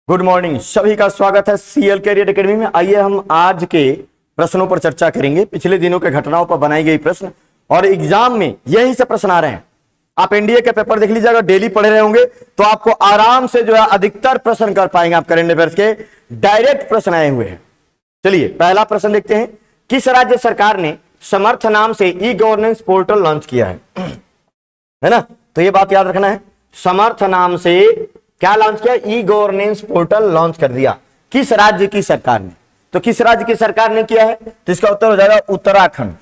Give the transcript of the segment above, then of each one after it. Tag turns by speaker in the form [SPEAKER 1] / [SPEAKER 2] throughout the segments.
[SPEAKER 1] Good morning, सभी का स्वागत है सीएल कैरियर एकेडमी में। आइए हम आज के प्रश्नों पर चर्चा करेंगे। पिछले दिनों के घटनाओं पर बनाई गई प्रश्न और एग्जाम में यही से प्रश्न आ रहे हैं। आप एनडीए के पेपर देख लीजिएगा, डेली पढ़े रहे होंगे तो आपको आराम से जो है अधिकतर प्रश्न कर पाएंगे। आप करंट अफेयर्स के डायरेक्ट प्रश्न आए हुए हैं। चलिए पहला प्रश्न देखते हैं। किस राज्य सरकार ने समर्थ नाम से ई गवर्नेंस पोर्टल लॉन्च किया है ना? तो ये बात याद रखना है, समर्थ नाम से क्या लॉन्च किया? ई गवर्नेंस पोर्टल लॉन्च कर दिया। किस राज्य की सरकार ने? तो किस राज्य की सरकार ने किया है? तो इसका उत्तर हो जाएगा उत्तराखंड।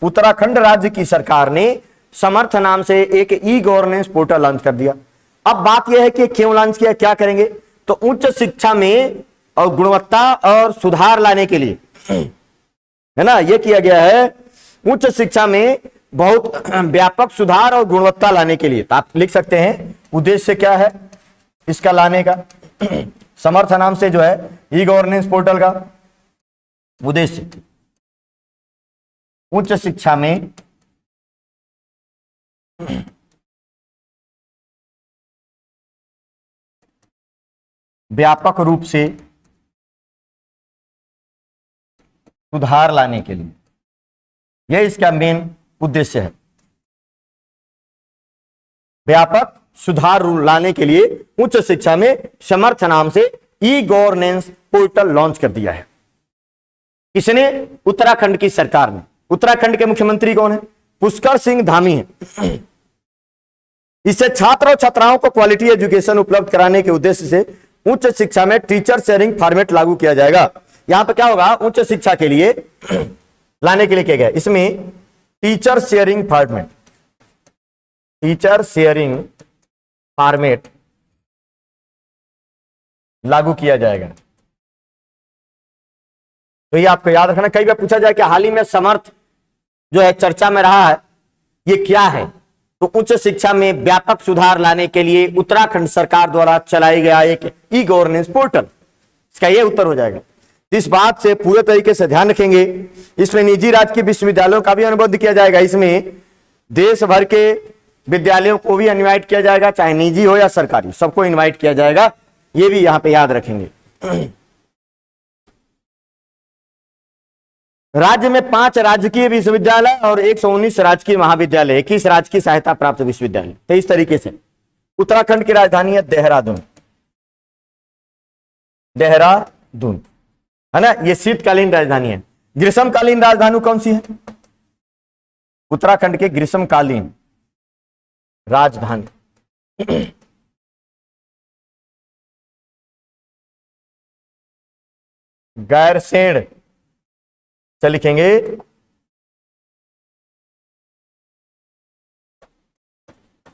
[SPEAKER 1] उत्तराखंड राज्य की सरकार ने समर्थ नाम से एक ई गवर्नेंस पोर्टल लॉन्च कर दिया। अब बात यह है कि क्यों लॉन्च किया, क्या करेंगे? तो उच्च शिक्षा में और गुणवत्ता और सुधार लाने के लिए, है ना, यह किया गया है। उच्च शिक्षा में बहुत व्यापक सुधार और गुणवत्ता लाने के लिए। तो आप लिख सकते हैं उद्देश्य क्या है इसका लाने का। समर्थ नाम से जो है ई गवर्नेंस पोर्टल का उद्देश्य उच्च शिक्षा में व्यापक रूप से सुधार लाने के लिए, यह इसका मेन उद्देश्य है। व्यापक सुधार लाने के लिए उच्च शिक्षा में समर्थ नाम से ई गवर्नेंस पोर्टल लॉन्च कर दिया है। किसने? उत्तराखंड की सरकार ने। उत्तराखंड के मुख्यमंत्री कौन है? पुष्कर सिंह धामी है। इससे छात्र और छात्राओं को क्वालिटी एजुकेशन उपलब्ध कराने के उद्देश्य से उच्च शिक्षा में टीचर शेयरिंग फॉर्मेट लागू किया जाएगा। यहां पर क्या होगा? उच्च शिक्षा के लिए लाने के लिए किया गया। इसमें teacher sharing format, teacher sharing format लागू किया जाएगा। तो ये आपको याद रखना। कई बार पूछा जाए कि हाल ही में समर्थ जो है चर्चा में रहा है, ये क्या है? तो उच्च शिक्षा में व्यापक सुधार लाने के लिए उत्तराखंड सरकार द्वारा चलाई गया एक ई गवर्नेंस पोर्टल, इसका ये उत्तर हो जाएगा। इस बात से पूरे तरीके से ध्यान रखेंगे। इसमें निजी राजकीय विश्वविद्यालयों का भी अनुबंध किया जाएगा। इसमें देश भर के विद्यालयों को भी इनवाइट किया जाएगा, चाहे निजी हो या सरकारी, सबको इनवाइट किया जाएगा। ये भी यहां पे याद रखेंगे। राज्य में 5 राजकीय विश्वविद्यालय और 119 राजकीय महाविद्यालय, 21 राजकीय सहायता प्राप्त विश्वविद्यालय। तो इस तरीके से उत्तराखंड की राजधानी है देहरादून। देहरादून है ना, ये शीतकालीन राजधानी है। ग्रीष्मकालीन राजधानी कौन सी है? उत्तराखंड के ग्रीष्मकालीन राजधानी गैरसैंण से लिखेंगे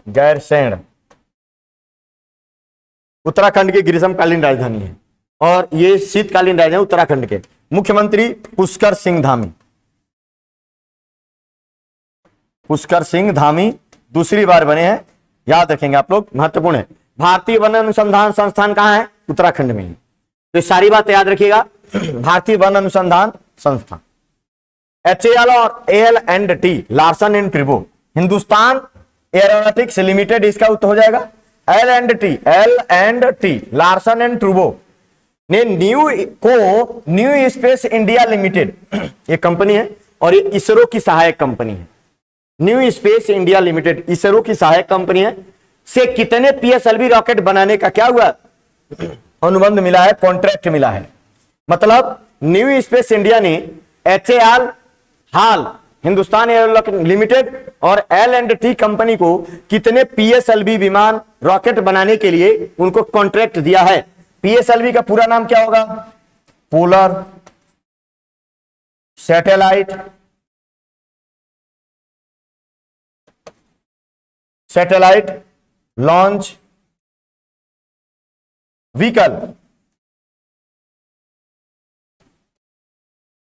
[SPEAKER 1] गैरसैंण। उत्तराखंड की ग्रीष्मकालीन राजधानी है और ये शीतकालीन राजधानी उत्तराखंड के। मुख्यमंत्री पुष्कर सिंह धामी। पुष्कर सिंह धामी दूसरी बार बने हैं, याद रखेंगे आप लोग, महत्वपूर्ण है। भारतीय वन अनुसंधान संस्थान कहां है? उत्तराखंड में ही। तो सारी बात याद रखिएगा। भारतीय वन अनुसंधान संस्थान। HAL और AL&T Larsen and Toubro. Hindustan aeronautics limited, इसका उत्तर हो जाएगा L&T लार्सन एंड ट्रिब्रो ने न्यू स्पेस इंडिया लिमिटेड, ये कंपनी है और ये इसरो की सहायक कंपनी है। New space India limited ISRO की सहायक कंपनी है। से कितने PSLV रॉकेट बनाने का क्या हुआ? अनुबंध मिला है, कॉन्ट्रैक्ट मिला है। मतलब न्यू स्पेस इंडिया ने HAL हिंदुस्तान एरोनॉटिक्स लिमिटेड और L&T कंपनी को कितने PSLV विमान रॉकेट बनाने के लिए उनको कॉन्ट्रैक्ट दिया है। PSLV का पूरा नाम क्या होगा? पोलर सैटेलाइट लॉन्च व्हीकल,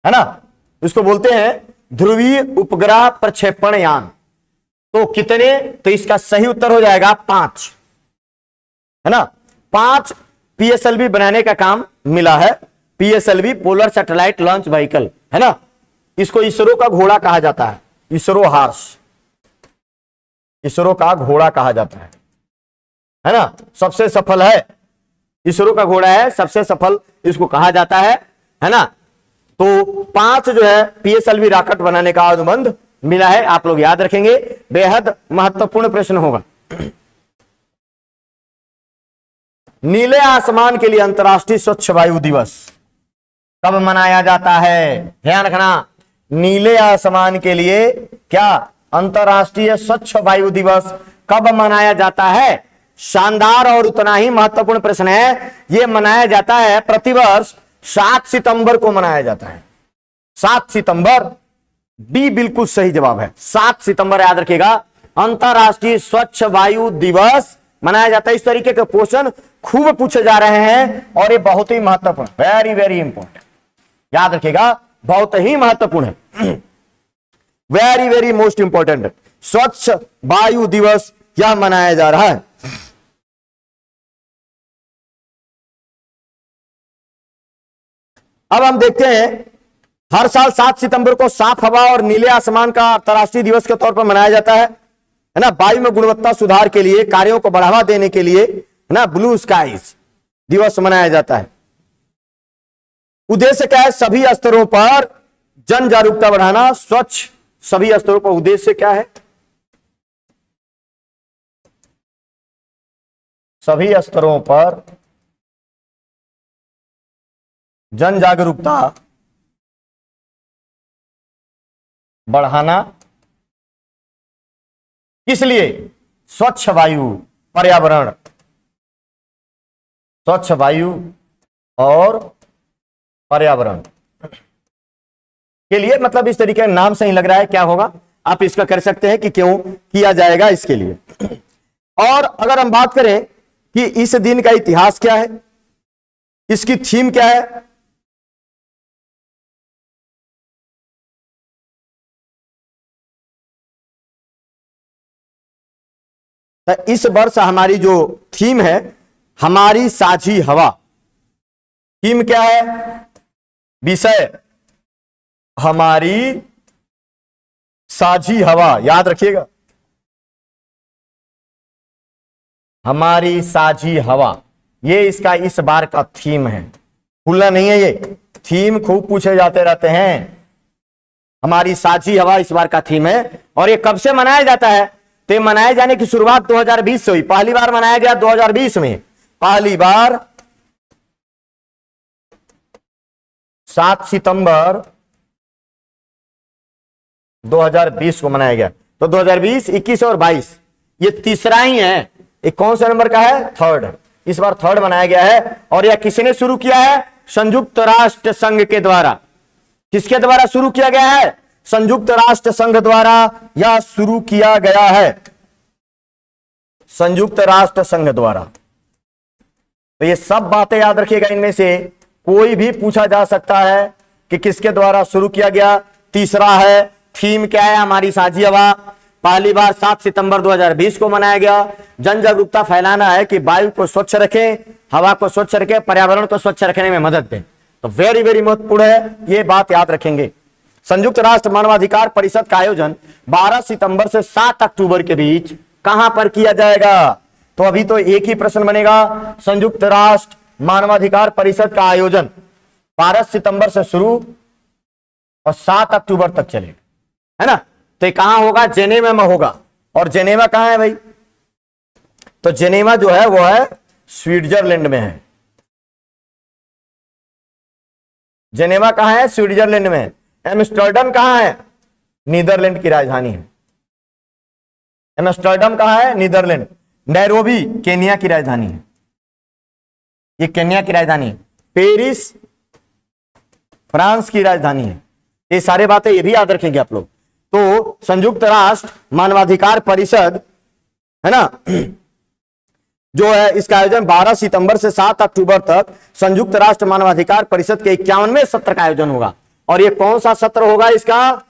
[SPEAKER 1] है ना। इसको बोलते हैं ध्रुवीय उपग्रह प्रक्षेपण यान। तो कितने? तो इसका सही उत्तर हो जाएगा 5, है ना। 5 PSLV बनाने का काम मिला है। PSLV polar satellite launch vehicle, है ना। इसको इसरो का घोड़ा कहा जाता है, इसरो हॉर्स, इसरो का घोड़ा कहा जाता है ना। सबसे सफल है इसरो का घोड़ा है, सबसे सफल इसको कहा जाता है ना। तो 5 जो है पीएसएलवी रॉकेट बनाने का अनुबंध मिला है, आप लोग याद रखेंगे, बेहद महत्वपूर्ण प्रश्न होगा। नीले आसमान के लिए अंतर्राष्ट्रीय स्वच्छ वायु दिवस कब मनाया जाता है? ध्यान रखना, नीले आसमान के लिए क्या अंतर्राष्ट्रीय स्वच्छ वायु दिवस कब मनाया जाता है? शानदार और उतना ही महत्वपूर्ण प्रश्न है। यह मनाया जाता है प्रतिवर्ष 7 सितंबर को मनाया जाता है। 7 सितंबर, बी बिल्कुल सही जवाब है। 7 सितंबर याद रखिएगा, अंतर्राष्ट्रीय स्वच्छ वायु दिवस मनाया जाता है। इस तरीके के क्वेश्चन खूब पूछे जा रहे हैं और ये बहुत ही महत्वपूर्ण, वेरी वेरी इंपॉर्टेंट, याद रखिएगा, बहुत ही महत्वपूर्ण है, वेरी वेरी मोस्ट इंपॉर्टेंट। स्वच्छ वायु दिवस यह मनाया जा रहा है। अब हम देखते हैं, हर साल 7 सितंबर को साफ हवा और नीले आसमान का अंतर्राष्ट्रीय दिवस के तौर पर मनाया जाता है ना। वायु में गुणवत्ता सुधार के लिए, कार्यों को बढ़ावा देने के लिए है ना, ब्लू स्काईज दिवस मनाया जाता है। उद्देश्य क्या है? सभी स्तरों पर जन जागरूकता बढ़ाना। स्वच्छ सभी स्तरों पर उद्देश्य क्या है? सभी स्तरों पर जन जागरूकता बढ़ाना। किस लिए? स्वच्छ वायु, पर्यावरण, स्वच्छ वायु और पर्यावरण के लिए, मतलब इस तरीके का नाम सही लग रहा है, क्या होगा आप इसका कर सकते हैं कि क्यों किया जाएगा इसके लिए। और अगर हम बात करें कि इस दिन का इतिहास क्या है, इसकी थीम क्या है, तो इस वर्ष हमारी जो थीम है, हमारी साझी हवा। थीम क्या है? विषय हमारी साझी हवा, याद रखिएगा, हमारी साझी हवा, ये इसका इस बार का थीम है। भूलना नहीं है, ये थीम खूब पूछे जाते रहते हैं। हमारी साझी हवा इस बार का थीम है। और ये कब से मनाया जाता है? तो मनाए जाने की शुरुआत 2020 से हुई। पहली बार मनाया गया 2020 में, पहली बार 7 सितंबर 2020 को मनाया गया। तो 2020, 21 और 22 ये तीसरा ही है। ये कौन सा नंबर का है? थर्ड। इस बार थर्ड मनाया गया है। और यह किसने शुरू किया है? संयुक्त राष्ट्र संघ के द्वारा। किसके द्वारा शुरू किया गया है? संयुक्त राष्ट्र संघ द्वारा यह शुरू किया गया है, संयुक्त राष्ट्र संघ द्वारा। तो ये सब बातें याद रखिएगा, इनमें से कोई भी पूछा जा सकता है कि किसके द्वारा शुरू किया गया। तीसरा है, थीम क्या है? हमारी साझी हवा। पहली बार 7 सितंबर 2020 को मनाया गया। जन जागरूकता फैलाना है कि वायु को स्वच्छ रखें, हवा को स्वच्छ रखें, पर्यावरण को स्वच्छ रखने में मदद दें। तो वेरी वेरी महत्वपूर्ण है, ये बात याद रखेंगे। संयुक्त राष्ट्र मानवाधिकार परिषद का आयोजन 12 सितंबर से 7 अक्टूबर के बीच कहां पर किया जाएगा? तो अभी तो एक ही प्रश्न बनेगा। संयुक्त राष्ट्र मानवाधिकार परिषद का आयोजन 12 सितंबर से शुरू और 7 अक्टूबर तक चलेगा, है ना। तो ये कहां होगा? जेनेवा में होगा। और जेनेवा कहां है भाई? तो जेनेवा जो है वो है स्विट्जरलैंड में है। जेनेवा कहां है? स्विट्जरलैंड में। एम्स्टर्डम कहां है? नीदरलैंड की राजधानी है। एम्स्टर्डम कहां है? नीदरलैंड। नैरोबी केन्या की राजधानी है, ये केन्या की राजधानी है। पेरिस फ्रांस की राजधानी है। ये सारे बातें ये भी याद रखेंगे आप लोग। तो संयुक्त राष्ट्र मानवाधिकार परिषद है ना, जो है इसका आयोजन 12 सितंबर से 7 अक्टूबर तक संयुक्त राष्ट्र मानवाधिकार परिषद के 51वें सत्र का आयोजन होगा। और ये कौन सा सत्र होगा? इसका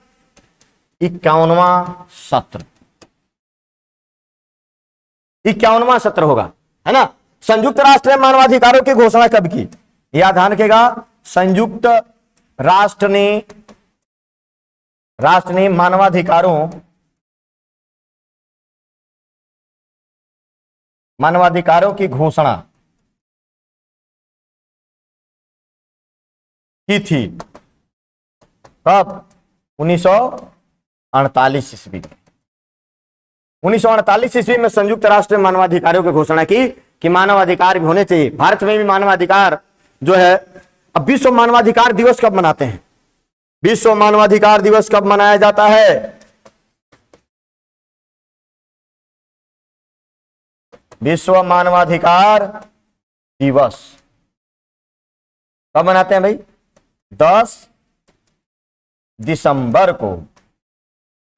[SPEAKER 1] 51वां सत्र, 51वां सत्र होगा, है ना। संयुक्त राष्ट्र ने मानवाधिकारों की घोषणा कब की? याद ध्यान रखेगा, संयुक्त राष्ट्र ने मानवाधिकारों की घोषणा की थी। कब? 1948 ईस्वी। 1948 ईस्वी में संयुक्त राष्ट्र ने मानवाधिकारों की घोषणा की कि मानवाधिकार भी होने चाहिए। भारत में भी मानवाधिकार जो है। अब विश्व मानवाधिकार दिवस कब मनाते हैं? विश्व मानवाधिकार दिवस कब मनाया जाता है? विश्व मानवाधिकार दिवस कब मनाते हैं भाई? 10 दिसंबर को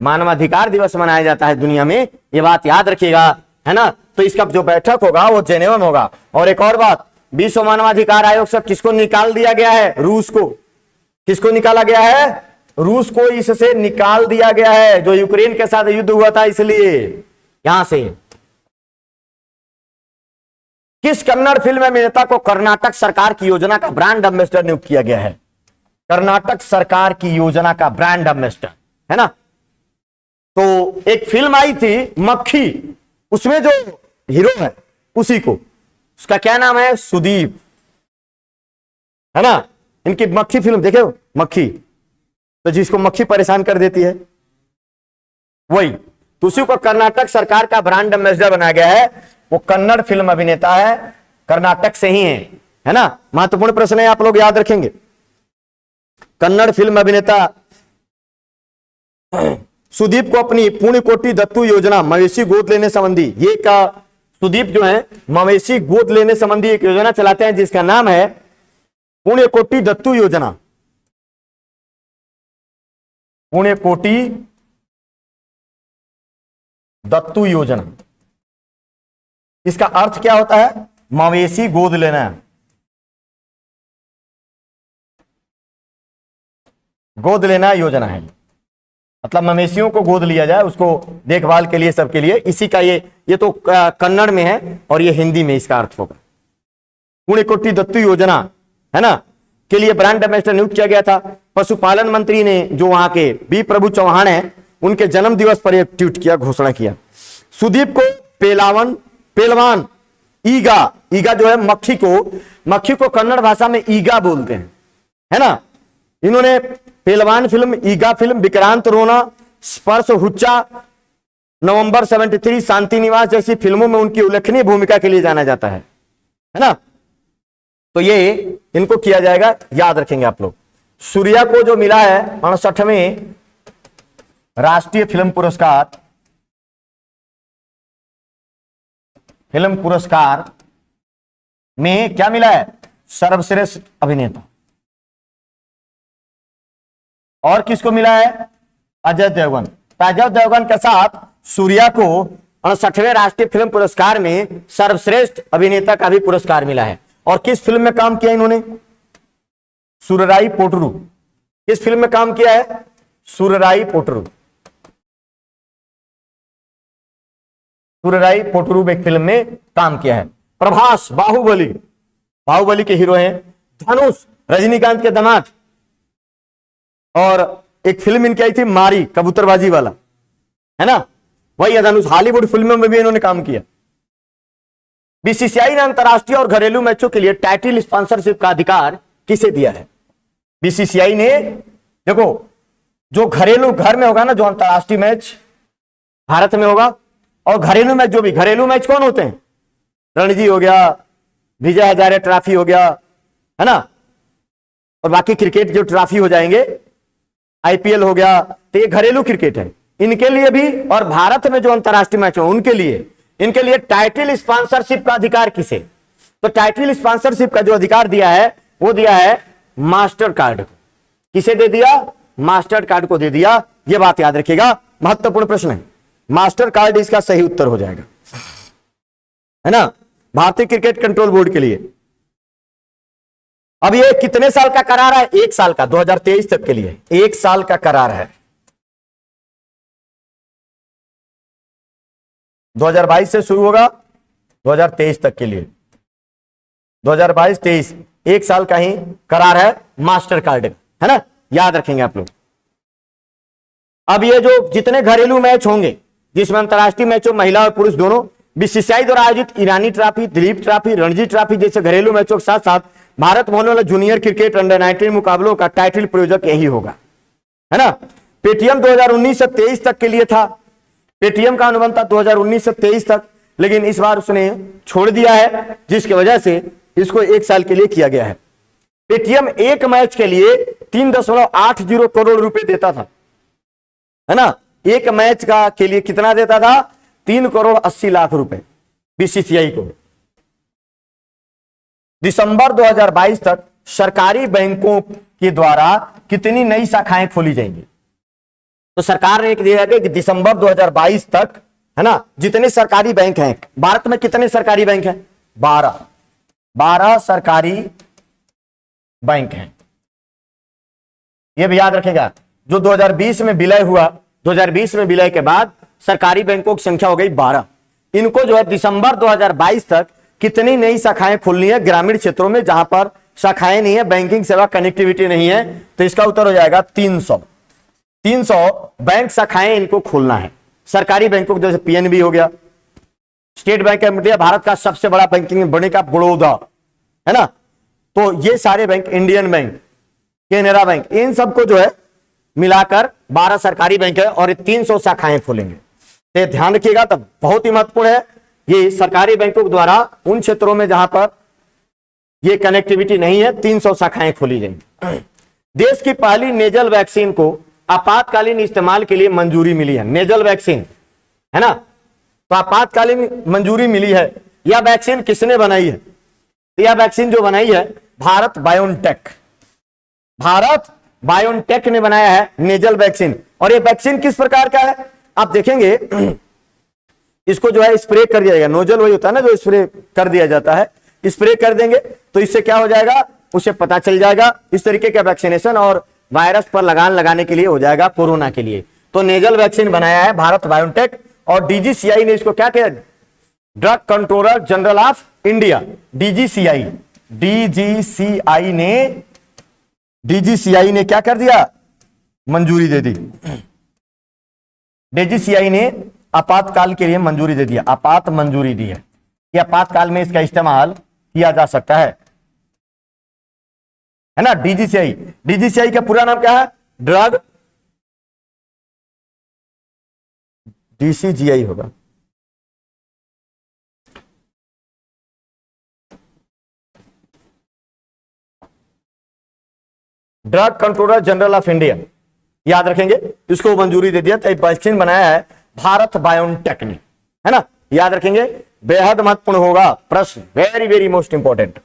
[SPEAKER 1] मानवाधिकार दिवस मनाया जाता है दुनिया में। ये बात याद रखिएगा, है ना। तो इसका जो बैठक होगा वो जेनेवा में होगा। और एक और बात, विश्व मानवाधिकार आयोग से किसको निकाल दिया गया है? रूस को। किसको निकाला गया है? रूस को इससे निकाल दिया गया है, जो यूक्रेन के साथ युद्ध हुआ था, इसलिए यहां से। किस कन्नड़ फिल्म अभिनेता को कर्नाटक सरकार की योजना का ब्रांड एम्बेसडर नियुक्त किया गया है? कर्नाटक सरकार की योजना का ब्रांड एम्बेसडर, है ना। तो एक फिल्म आई थी मक्खी, उसमें जो हीरो है उसी को, उसका क्या नाम है? सुदीप, है ना। इनकी मक्खी फिल्म देखे हो? मक्खी, तो जिसको मक्खी परेशान कर देती है वही, तो उसी को कर्नाटक सरकार का ब्रांड एम्बेसडर बनाया गया है। वो कन्नड़ फिल्म अभिनेता है, कर्नाटक से ही है ना। महत्वपूर्ण प्रश्न है, आप लोग याद रखेंगे। कन्नड़ फिल्म अभिनेता सुदीप को अपनी पुण्य कोटि दत्तू योजना मवेशी गोद लेने संबंधी, ये का सुदीप जो है मवेशी गोद लेने संबंधी एक योजना चलाते हैं जिसका नाम है पुण्य कोटि दत्तू योजना। पुण्य कोटि दत्तू योजना, इसका अर्थ क्या होता है? मवेशी गोद लेना, गोद लेना योजना है। मतलब मवेशियों को गोद लिया जाए, उसको देखभाल के लिए, सबके लिए। इसी का ये तो कन्नड़ में है और ये हिंदी में इसका अर्थ होगा। पुण्य कोटि दत्तू योजना, है ना, के लिए ब्रांड एम्बेसडर नियुक्त किया गया था। पशुपालन मंत्री ने, जो वहां के बी प्रभु चौहान है, उनके जन्म दिवस पर एक ट्वीट किया, घोषणा किया। सुदीप को पेलवान ईगा जो है मक्खी को कन्नड़ भाषा में ईगा बोलते हैं, है ना। इन्होंने पेलवान फिल्म, ईगा फिल्म, विक्रांत रोना, स्पर्श हुच्चा, नवंबर 73, शांति निवास जैसी फिल्मों में उनकी उल्लेखनीय भूमिका के लिए जाना जाता है ना। तो ये इनको किया जाएगा, याद रखेंगे आप लोग। सूर्या को जो मिला है 59वें राष्ट्रीय फिल्म पुरस्कार में क्या मिला है? सर्वश्रेष्ठ अभिनेता। और किसको मिला है? अजय देवगन। अजय देवगन के साथ सूर्या को 59वें राष्ट्रीय फिल्म पुरस्कार में सर्वश्रेष्ठ अभिनेता का भी पुरस्कार मिला है। और किस फिल्म में काम किया इन्होंने? सुरराई पोटरू। किस फिल्म में काम किया है? सुरराई पोटरू। सुरराई पोटरू एक फिल्म में काम किया है। प्रभास बाहुबली के हीरो हैं। धनुष रजनीकांत के दामाद। और एक फिल्म इनकी आई थी मारी, कबूतरबाजी वाला, है ना, वही धनुष। हॉलीवुड फिल्मों में भी इन्होंने काम किया। बीसीसीआई ने अंतरराष्ट्रीय और घरेलू मैचों के लिए टाइटल स्पॉन्सरशिप का अधिकार किसे दिया है? बीसीसीआई ने, देखो, जो घरेलू घर में होगा ना, जो अंतरराष्ट्रीय मैच भारत में होगा, और घरेलू मैच, जो भी घरेलू मैच कौन होते हैं? रणजी हो गया, विजय हजारे ट्रॉफी हो गया, है ना, और बाकी क्रिकेट जो ट्रॉफी हो जाएंगे, आईपीएल हो गया, तो ये घरेलू क्रिकेट है। इनके लिए भी, और भारत में जो अंतरराष्ट्रीय मैच हो उनके लिए, इनके लिए टाइटल स्पॉन्सरशिप का अधिकार किसे? तो टाइटल स्पॉन्सरशिप का जो अधिकार दिया है वो दिया है मास्टर कार्ड को। किसे दे दिया? मास्टर कार्ड को दे दिया। ये बात याद रखिएगा, महत्वपूर्ण प्रश्न है। मास्टर कार्ड इसका सही उत्तर हो जाएगा, है ना, भारतीय क्रिकेट कंट्रोल बोर्ड के लिए। अब ये कितने साल का करार है? 1 साल का, 2023 तक के लिए 1 साल का करार है। 2022 से शुरू होगा, 2023 तक के लिए, 2022-23 1 साल का ही करार है मास्टर कार्ड, है ना, याद रखेंगे आप लोग। अब ये जो जितने घरेलू मैच होंगे जिसमें अंतरराष्ट्रीय मैच हो, महिला और पुरुष दोनों, बीसीसीआई द्वारा आयोजित Irani trophy, Duleep trophy, Ranji trophy जैसे घरेलू मैचों के साथ साथ भारत में होने वाले जूनियर क्रिकेट अंडर 19 मुकाबलों का टाइटल प्रायोजक यही होगा, है ना। पेटीएम 2019 से 23 तक के लिए था, पेटीएम का अनुबंध था 2019 से 23 तक, लेकिन इस बार उसने छोड़ दिया है, जिसकी वजह से इसको 1 साल के लिए किया गया है। पेटीएम एक मैच के लिए 3.80 करोड़ रुपए देता था, है ना। एक मैच का के लिए कितना देता था? 3,80,00,000 रुपए बीसीसीआई को। दिसंबर 2022 तक सरकारी बैंकों के द्वारा कितनी नई शाखाएं खोली जाएंगी? तो सरकार ने एक दिया है कि दिसंबर 2022 तक, है ना, जितने सरकारी बैंक हैं भारत में, कितने सरकारी बैंक हैं? 12 सरकारी बैंक हैं। यह भी याद रखेगा, जो 2020 में विलय हुआ, 2020 में विलय के बाद सरकारी बैंकों की संख्या हो गई 12। इनको जो है दिसंबर 2022 तक कितनी नई शाखाएं खोलनी है ग्रामीण क्षेत्रों में जहां पर शाखाएं नहीं है, बैंकिंग सेवा कनेक्टिविटी नहीं है? तो इसका उत्तर हो जाएगा 300 बैंक शाखाएं इनको खोलना है। सरकारी बैंकों जैसे पीएनबी हो गया, state bank of India, Bharat का सबसे बड़ा बैंकिंग बैंक का बड़ौदा, है ना। तो ये सारे bank, Indian bank, Canara bank, इन सबको जो है मिलाकर 12 सरकारी बैंक है और 300 शाखाएं खोलेंगे। तो ध्यान रखिएगा, तब बहुत ही महत्वपूर्ण है। ये सरकारी बैंकों के द्वारा उन क्षेत्रों में जहां पर ये कनेक्टिविटी नहीं है 300 शाखाएं खोली जाएंगी। देश की पहली नेजल वैक्सीन को आपातकालीन इस्तेमाल के लिए मंजूरी मिली है। नेजल वैक्सीन, है ना, तो आपातकालीन मंजूरी मिली है। यह वैक्सीन किसने बनाई है? यह वैक्सीन जो बनाई है भारत बायोनटेक ने बनाया है नेजल वैक्सीन। और ये वैक्सीन किस प्रकार का है आप देखेंगे, इसको जो है स्प्रे कर दिया जाएगा। नोजल वही होता है ना जो स्प्रे कर दिया जाता है, स्प्रे कर देंगे तो इससे क्या हो जाएगा, उसे पता चल जाएगा। इस तरीके का वैक्सीनेशन और वायरस पर लगान लगाने के लिए हो जाएगा, कोरोना के लिए। तो नेजल वैक्सीन बनाया है भारत बायोटेक, और डीजीसीआई ने इसको क्या किया, drug controller general of India, DGCI ने क्या कर दिया, मंजूरी दे दी। डीजीसीआई ने आपातकाल के लिए मंजूरी दे दिया, आपात मंजूरी दी है कि आपातकाल में इसका इस्तेमाल किया जा सकता है ना। डीजीसीआई का पूरा नाम क्या है, ड्रग, डीसीजीआई होगा, drug controller general of India, याद रखेंगे। इसको मंजूरी दे दिया। तो वैक्सीन बनाया है भारत बायोटेक ने, है ना, याद रखेंगे, बेहद महत्वपूर्ण होगा प्रश्न, very very most important.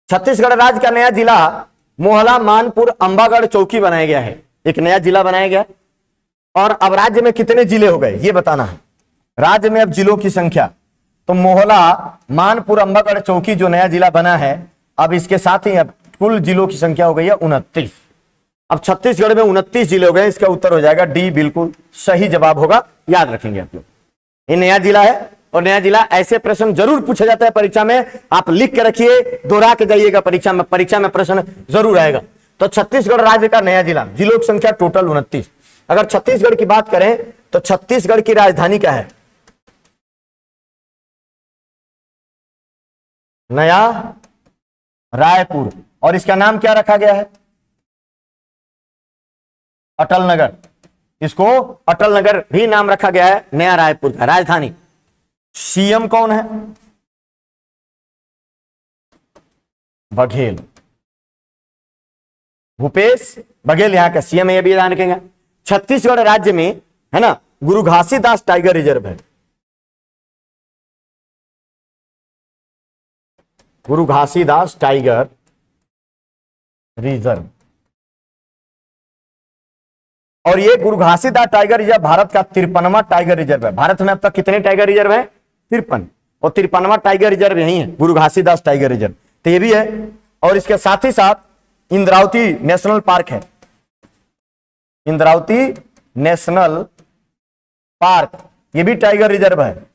[SPEAKER 1] Chhattisgarh राज्य का नया जिला मोहला मानपुर अंबागढ़ चौकी बनाया गया है। एक नया जिला बनाया गया। और अब राज्य में कितने जिले हो गए ये बताना है। राज्य में अब जिलों की संख्या, तो मोहला मानपुर अंबागढ़ चौकी जो नया जिला बना है, अब इसके साथ ही अब कुल जिलों की संख्या हो गई है 29। अब छत्तीसगढ़ में 29 जिले हो गए। इसका उत्तर हो जाएगा डी, बिल्कुल सही जवाब होगा, याद रखेंगे आप लोग। ये नया जिला है, और नया जिला ऐसे प्रश्न जरूर पूछा जाता है परीक्षा में, आप लिख के रखिए, दोहरा के जाइएगा परीक्षा में प्रश्न जरूर आएगा। तो छत्तीसगढ़ राज्य का नया जिला, जिलों की संख्या टोटल 29। अगर छत्तीसगढ़ की बात करें तो छत्तीसगढ़ की राजधानी क्या है, नया रायपुर, और इसका नाम क्या रखा गया है, अटल नगर। इसको अटल नगर भी नाम रखा गया है नया रायपुर का, राजधानी। सीएम कौन है, बघेल, भूपेश बघेल यहां का सीएम है, ये भी ध्यान रखेंगे। छत्तीसगढ़ राज्य में, है ना, गुरु घासीदास टाइगर रिजर्व है, गुरु घासीदास टाइगर रिजर्व। और ये गुरु घासीदास टाइगर रिजर्व भारत का 53वां टाइगर रिजर्व है। भारत में अब तक कितने टाइगर रिजर्व है, 53, और 53वां टाइगर रिजर्व यही है, गुरु घासीदास टाइगर रिजर्व। तो ये भी है। और इसके साथ ही साथ इंद्रावती नेशनल पार्क है, इंद्रावती नेशनल पार्क, ये भी टाइगर रिजर्व है,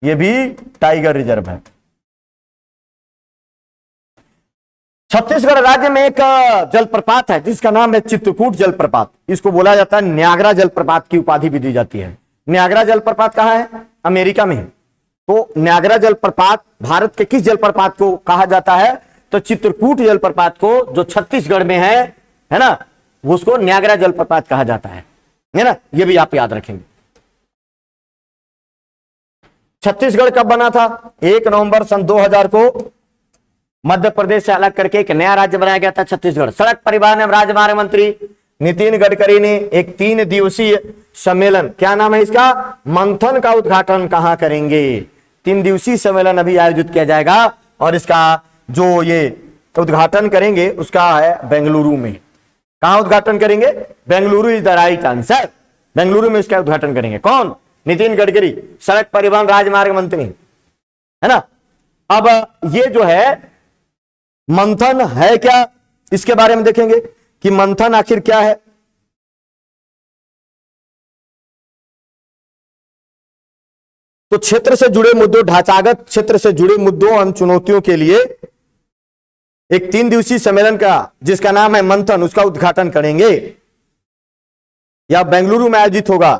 [SPEAKER 1] ये भी टाइगर रिजर्व है। छत्तीसगढ़ राज्य में एक जलप्रपात है जिसका नाम है चित्रकूट जलप्रपात। इसको बोला जाता है न्यागरा जलप्रपात की उपाधि भी दी जाती है। न्यागरा जलप्रपात कहाँ है? अमेरिका में है। तो न्यागरा जलप्रपात भारत के किस जलप्रपात को कहा जाता है? तो चित्रकूट जलप्रपात को, जो छत्तीसगढ़ में है ना, उसको न्यागरा जलप्रपात कहा जाता है ना। ये भी आप याद रखेंगे। छत्तीसगढ़ कब बना था? 1 नवंबर सन 2000 को मध्य प्रदेश से अलग करके एक नया राज्य बनाया गया था छत्तीसगढ़। सड़क परिवहन एवं राजमार्ग मंत्री नितिन गडकरी ने एक 3 दिवसीय सम्मेलन, क्या नाम है इसका? मंथन का उद्घाटन कहां करेंगे? 3 दिवसीय सम्मेलन अभी आयोजित किया जाएगा और इसका जो ये उद्घाटन करेंगे उसका है बेंगलुरु में। कहां उद्घाटन करेंगे? Bengaluru is the right answer. Bengaluru में इसका उद्घाटन करेंगे। कौन? नितिन गडकरी, सड़क परिवहन राजमार्ग मंत्री, है ना। अब ये जो है मंथन है क्या, इसके बारे में देखेंगे कि मंथन आखिर क्या है। तो क्षेत्र से जुड़े मुद्दों, ढांचागत क्षेत्र से जुड़े मुद्दों एवं चुनौतियों के लिए एक 3 दिवसीय सम्मेलन का, जिसका नाम है मंथन, उसका उद्घाटन करेंगे। यह बेंगलुरु में आयोजित होगा।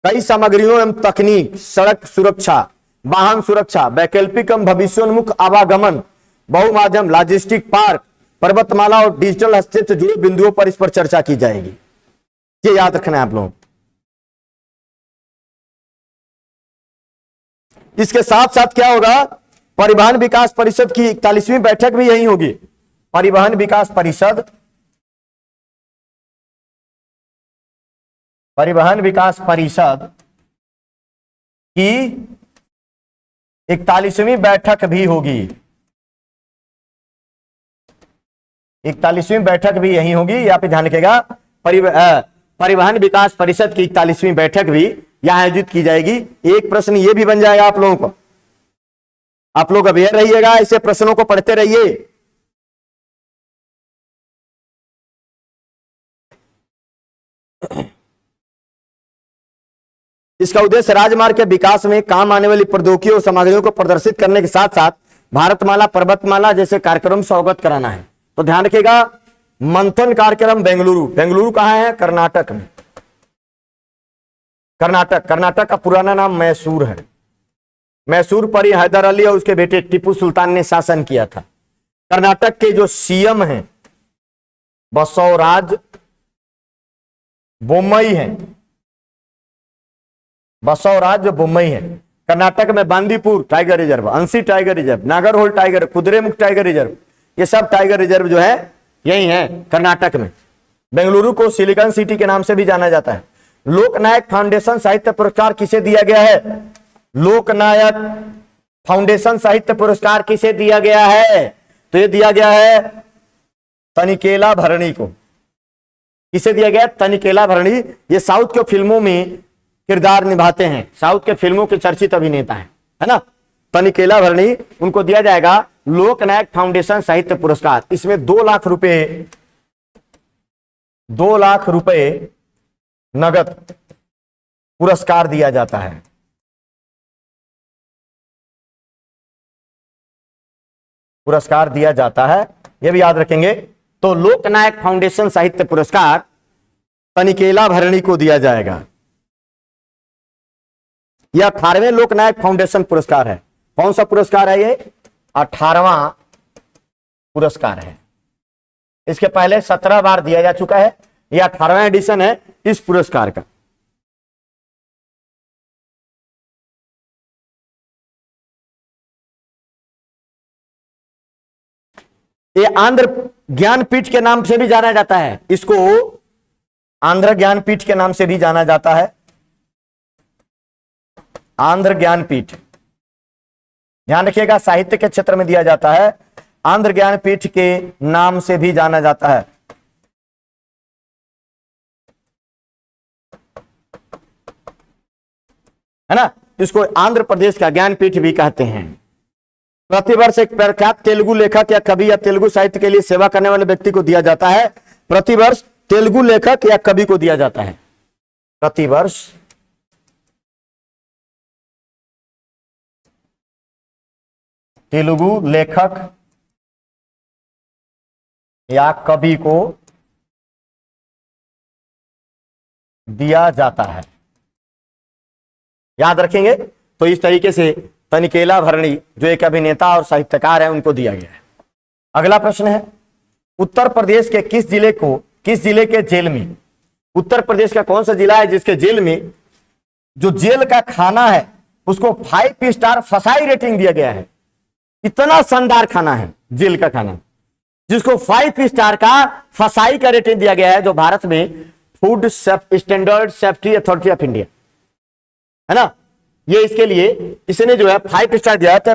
[SPEAKER 1] कई सामग्रियों एवं तकनीक, सड़क सुरक्षा, वाहन सुरक्षा, वैकल्पिक एवं भविष्योन्मुख आवागमन, बहुमाध्यम, लॉजिस्टिक पार्क, पर्वतमाला और डिजिटल हस्तक्षेप से जुड़े बिंदुओं पर इस पर चर्चा की जाएगी। ये याद रखना है आप लोगों। इसके साथ साथ क्या होगा? परिवहन विकास परिषद की 41वीं बैठक भी यही होगी। परिवहन विकास परिषद, परिवहन विकास परिषद की 41वीं बैठक भी होगी। 41वीं बैठक भी यही होगी। यहाँ पे ध्यान रखिएगा, परिवहन विकास परिषद की 41वीं बैठक भी यहां आयोजित की जाएगी। एक प्रश्न ये भी बन जाएगा आप लोगों को। आप लोग अवेयर रहिएगा, ऐसे प्रश्नों को पढ़ते रहिए। इसका उद्देश्य राजमार्ग के विकास में काम आने वाली प्रौद्योगिकियों और सामग्रियों को प्रदर्शित करने के साथ साथ भारतमाला, पर्वतमाला जैसे कार्यक्रम से अवगत कराना है। तो ध्यान रखिएगा, मंथन कार्यक्रम बेंगलुरु। बेंगलुरु कहां है? कर्नाटक में। कर्नाटक, कर्नाटक का पुराना नाम मैसूर है। मैसूर पर ही हैदर अली और उसके बेटे टीपू सुल्तान ने शासन किया था। कर्नाटक के जो सीएम हैं बसवराज बोम्मई है। बसवराज बोम्मई है। कर्नाटक में Bandipur tiger reserve, Anshi tiger reserve, Nagarhole tiger, Kudremukh tiger reserve, ये सब टाइगर रिजर्व जो है यही है कर्नाटक में। बेंगलुरु को सिलिकॉन सिटी के नाम से भी जाना जाता है। लोकनायक फाउंडेशन साहित्य पुरस्कार किसे दिया गया है? लोकनायक फाउंडेशन साहित्य पुरस्कार किसे दिया गया है? तो ये दिया गया है तनिकेला भरणी को। किसे दिया गया? तनिकेला भरणी। ये साउथ के फिल्मों में किरदार निभाते हैं, साउथ के फिल्मों के चर्चित अभिनेता है ना। तनिकेला भरणी, उनको दिया जाएगा लोकनायक फाउंडेशन साहित्य पुरस्कार। इसमें 2 लाख रुपए, 2 लाख रुपए नगद पुरस्कार दिया जाता है। पुरस्कार दिया जाता है, यह भी याद रखेंगे। तो लोकनायक फाउंडेशन साहित्य पुरस्कार तनिकेला भरणी को दिया जाएगा। यह 18वें लोकनायक फाउंडेशन पुरस्कार है। कौन सा पुरस्कार है ये? 18वां पुरस्कार है। इसके पहले 17 बार दिया जा चुका है। यह 18वां एडिशन है इस पुरस्कार का। ये आंध्र ज्ञानपीठ के नाम से भी जाना जाता है। इसको आंध्र ज्ञानपीठ के नाम से भी जाना जाता है। आंध्र ज्ञानपीठ, ध्यान रखिएगा, साहित्य के क्षेत्र में दिया जाता है। आंध्र ज्ञानपीठ के नाम से भी जाना जाता है। है ना। इसको आंध्र प्रदेश का ज्ञानपीठ भी कहते हैं। प्रतिवर्ष एक प्रख्यात तेलुगु लेखक या कवि या तेलुगु साहित्य के लिए सेवा करने वाले व्यक्ति को दिया जाता है। प्रतिवर्ष तेलुगु लेखक या कवि को दिया जाता है। प्रतिवर्ष तेलुगु लेखक या कवि को दिया जाता है। याद रखेंगे। तो इस तरीके से तनिकेला भरणी जो एक अभिनेता और साहित्यकार है उनको दिया गया है। अगला प्रश्न है, उत्तर प्रदेश के किस जिले के जेल में, उत्तर प्रदेश का कौन सा जिला है जिसके जेल में जो जेल का खाना है उसको 5 स्टार फसाई रेटिंग दिया गया है। इतना शानदार खाना है जेल का खाना जिसको 5 स्टार का फसाई का रेटिंग दिया गया है, जो भारत में food standard safety authority of India है ना, ये इसके लिए इसने जो है 5 स्टार दिया था।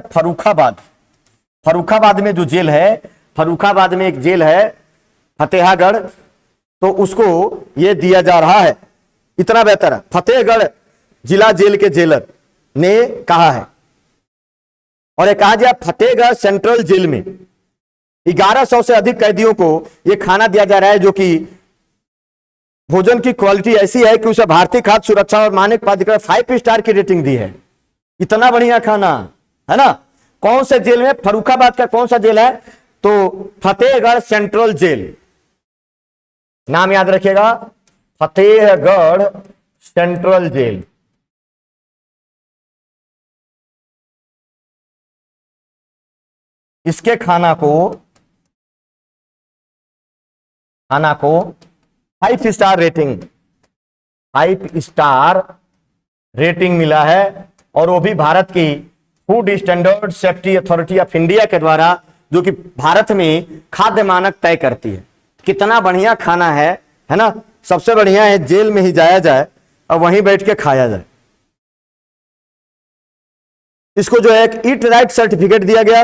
[SPEAKER 1] फर्रुखाबाद में जो जेल है, फर्रुखाबाद में एक जेल है फतेहागढ़, तो उसको ये दिया जा रहा है। इतना बेहतर है, फतेहगढ़ जिला जेल के जेलर ने कहा है। और ये कहा गया फतेहगढ़ सेंट्रल जेल में 1100 से अधिक कैदियों को यह खाना दिया जा रहा है, जो कि भोजन की क्वालिटी ऐसी है कि उसे भारतीय खाद्य सुरक्षा और मानक प्राधिकरण 5 स्टार की रेटिंग दी है। इतना बढ़िया खाना है ना। कौन से जेल में, फर्रुखाबाद का कौन सा जेल है, तो फतेहगढ़ सेंट्रल जेल, नाम याद रखिएगा, फतेहगढ़ सेंट्रल जेल। इसके खाना को 5 स्टार रेटिंग, 5 स्टार रेटिंग मिला है, और वो भी भारत की food standard safety authority of India के द्वारा, जो कि भारत में खाद्य मानक तय करती है। कितना बढ़िया खाना है ना। सबसे बढ़िया है जेल में ही जाया जाए और वहीं बैठ के खाया जाए। इसको जो है एक ईट राइट सर्टिफिकेट दिया गया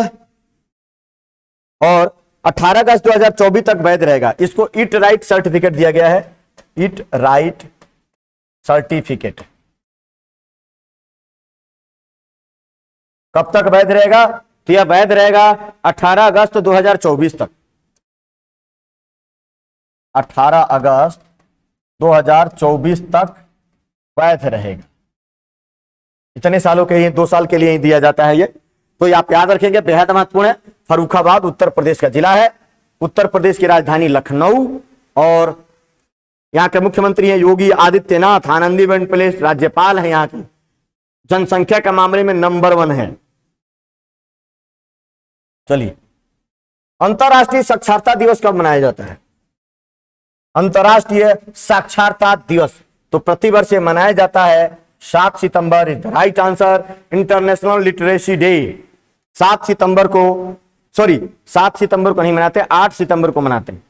[SPEAKER 1] और 18 अगस्त 2024 तक वैध रहेगा। इसको ईट राइट सर्टिफिकेट दिया गया है, ईट राइट सर्टिफिकेट। कब तक वैध रहेगा, तो यह वैध रहेगा 18 अगस्त 2024 तक, 18 अगस्त 2024 तक वैध रहेगा। इतने सालों के लिए, 2 साल के लिए ही दिया जाता है ये, तो ये आप याद रखेंगे, बेहद महत्वपूर्ण है। फर्रुखाबाद उत्तर प्रदेश का जिला है, उत्तर प्रदेश की राजधानी लखनऊ, और यहाँ के मुख्यमंत्री हैं योगी आदित्यनाथ, आनंदीबेन पटेल राज्यपाल है यहाँ की, जनसंख्या के मामले में नंबर 1 है। चलिए, अंतरराष्ट्रीय साक्षरता दिवस कब मनाया जाता है? अंतरराष्ट्रीय साक्षरता दिवस तो प्रतिवर्ष मनाया जाता है 7 सितंबर is the right answer. International literacy day 7 सितंबर को, 7 सितंबर को नहीं मनाते, 8 सितंबर को मनाते हैं।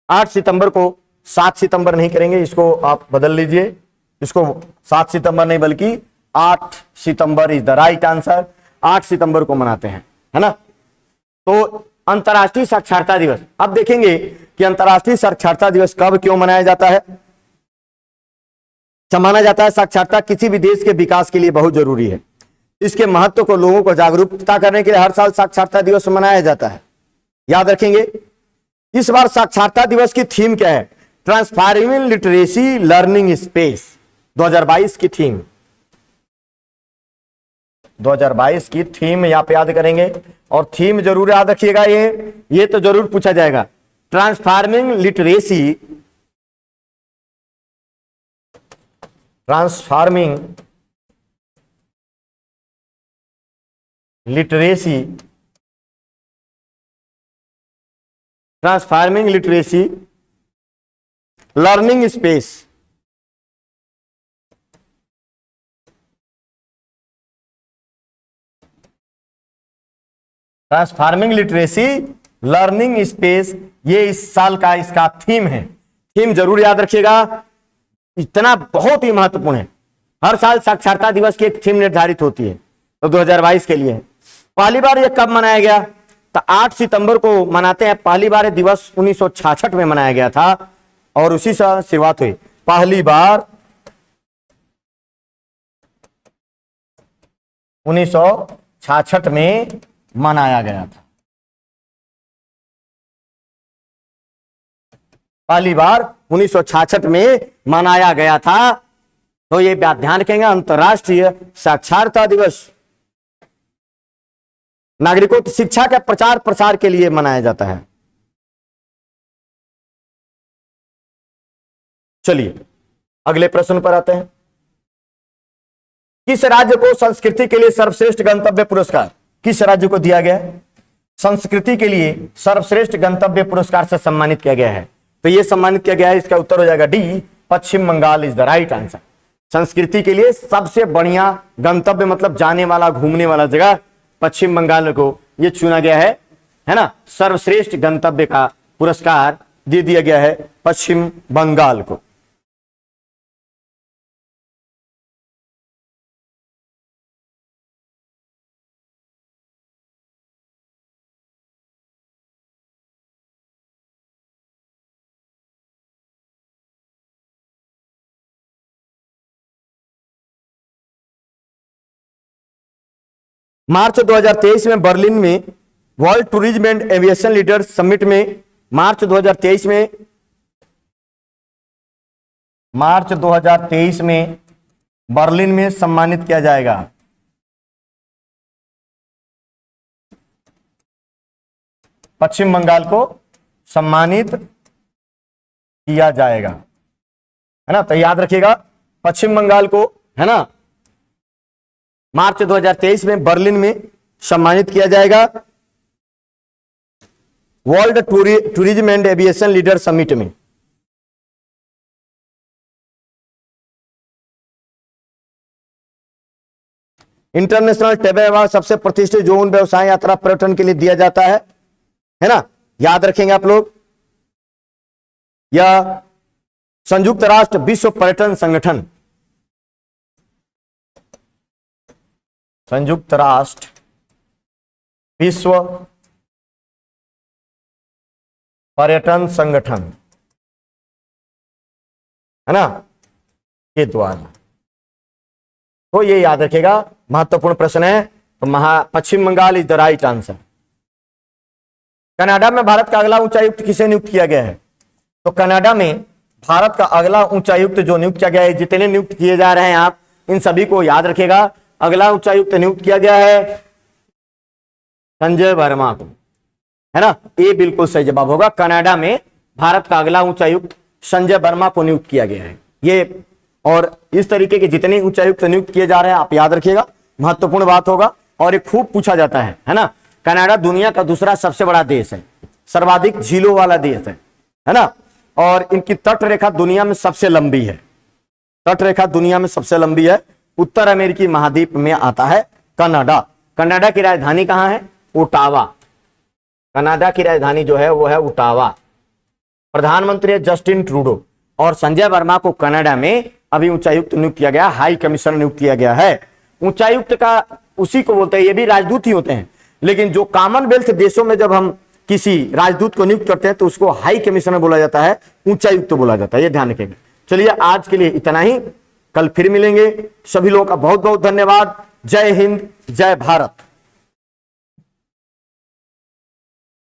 [SPEAKER 1] 8 सितंबर को, 7 सितंबर नहीं करेंगे, इसको आप बदल लीजिए, इसको 7 सितंबर नहीं बल्कि 8 सितंबर इज द राइट आंसर। 8 सितंबर को मनाते हैं, है ना। तो अंतरराष्ट्रीय साक्षरता दिवस, अब देखेंगे कि अंतरराष्ट्रीय साक्षरता दिवस कब क्यों मनाया जाता है। माना जाता है साक्षरता किसी भी देश के विकास के लिए बहुत जरूरी है। इसके महत्व को लोगों को जागरूकता करने के लिए हर साल साक्षरता दिवस मनाया जाता है। याद रखेंगे, इस बार साक्षरता दिवस की थीम क्या है? ट्रांसफॉर्मिंग लिटरेसी लर्निंग स्पेस 2022 की थीम, 2022 की थीम यहाँ पे याद करेंगे, और थीम जरूर याद रखिएगा, ये तो जरूर पूछा जाएगा। Transforming literacy, transforming literacy, transforming literacy learning space. Transforming literacy learning space, ये इस साल का इसका थीम है। थीम जरूर याद रखिएगा, इतना बहुत ही महत्वपूर्ण है। हर साल साक्षरता दिवस की एक थीम निर्धारित होती है, तो 2022 के लिए पहली बार ये कब मनाया गया? तो 8 सितंबर को मनाते हैं। पहली बार ये दिवस 1966 में मनाया गया था और उसी से शुरुआत हुई। पहली बार 1966 में मनाया गया था, पहली बार 1966 में मनाया गया था। तो ये ध्यान रखेंगे, अंतरराष्ट्रीय साक्षरता दिवस नागरिकों की शिक्षा के प्रचार प्रसार के लिए मनाया जाता है। चलिए अगले प्रश्न पर आते हैं। किस राज्य को संस्कृति के लिए सर्वश्रेष्ठ गंतव्य पुरस्कार किस राज्य को दिया गया है? संस्कृति के लिए सर्वश्रेष्ठ गंतव्य पुरस्कार से सम्मानित किया गया है। तो यह सम्मानित किया गया है, इसका उत्तर हो जाएगा D, Paschim Bengal is the right answer. संस्कृति के लिए सबसे बढ़िया गंतव्य मतलब जाने वाला घूमने वाला जगह पश्चिम बंगाल को यह चुना गया है ना। सर्वश्रेष्ठ गंतव्य का पुरस्कार दे दिया गया है पश्चिम बंगाल को। मार्च 2023 में बर्लिन में world tourism and aviation leader summit में मार्च 2023 में बर्लिन में सम्मानित किया जाएगा। पश्चिम बंगाल को सम्मानित किया जाएगा, है ना। तो याद रखिएगा पश्चिम बंगाल को, है ना, मार्च 2023 में बर्लिन में सम्मानित किया जाएगा world tourism and aviation leader summit में। इंटरनेशनल टेबल अवार्ड सबसे प्रतिष्ठित जोन व्यवसाय यात्रा पर्यटन के लिए दिया जाता है ना। याद रखेंगे आप लोग। यह संयुक्त राष्ट्र विश्व पर्यटन संगठन, संयुक्त राष्ट्र विश्व पर्यटन संगठन, है ना, के द्वारा। तो ये याद रखिएगा, महत्वपूर्ण प्रश्न है। तो Paschim Bengal is the right answer. Canada में भारत का अगला उच्चायुक्त किसे नियुक्त किया गया है? तो कनाडा में भारत का अगला उच्चायुक्त जो नियुक्त किया गया है, जितने नियुक्त किए जा रहे हैं आप इन सभी को याद रखेगा। अगला उच्चायुक्त नियुक्त किया गया है संजय वर्मा को, है ना। ये बिल्कुल सही जवाब होगा। कनाडा में भारत का अगला उच्चायुक्त संजय वर्मा को नियुक्त किया गया है। ये और इस तरीके के जितने उच्चायुक्त नियुक्त किए जा रहे हैं आप याद रखिएगा, महत्वपूर्ण बात होगा और ये खूब पूछा जाता है ना। कनाडा दुनिया का दूसरा सबसे बड़ा देश है, सर्वाधिक झीलों वाला देश है ना। और इनकी तट रेखा दुनिया में सबसे लंबी है, तट रेखा दुनिया में सबसे लंबी है। उत्तर अमेरिकी महाद्वीप में आता है कनाडा। कनाडा की राजधानी कहां है? ओटावा। कनाडा की राजधानी जो है वो है ओटावा। प्रधानमंत्री है जस्टिन ट्रूडो और संजय वर्मा को कनाडा में अभी उच्चायुक्त नियुक्त किया गया, हाई कमिश्नर नियुक्त किया गया है। उच्चायुक्त का उसी को बोलते हैं, ये भी राजदूत ही होते हैं, लेकिन जो कॉमनवेल्थ देशों में जब हम किसी राजदूत को नियुक्त करते हैं तो उसको हाई कमिश्नर बोला जाता है, उच्चायुक्त बोला जाता है। ये ध्यान रखेंगे। चलिए आज के लिए इतना ही, कल फिर मिलेंगे। सभी लोगों का बहुत बहुत धन्यवाद। जय हिंद, जय भारत।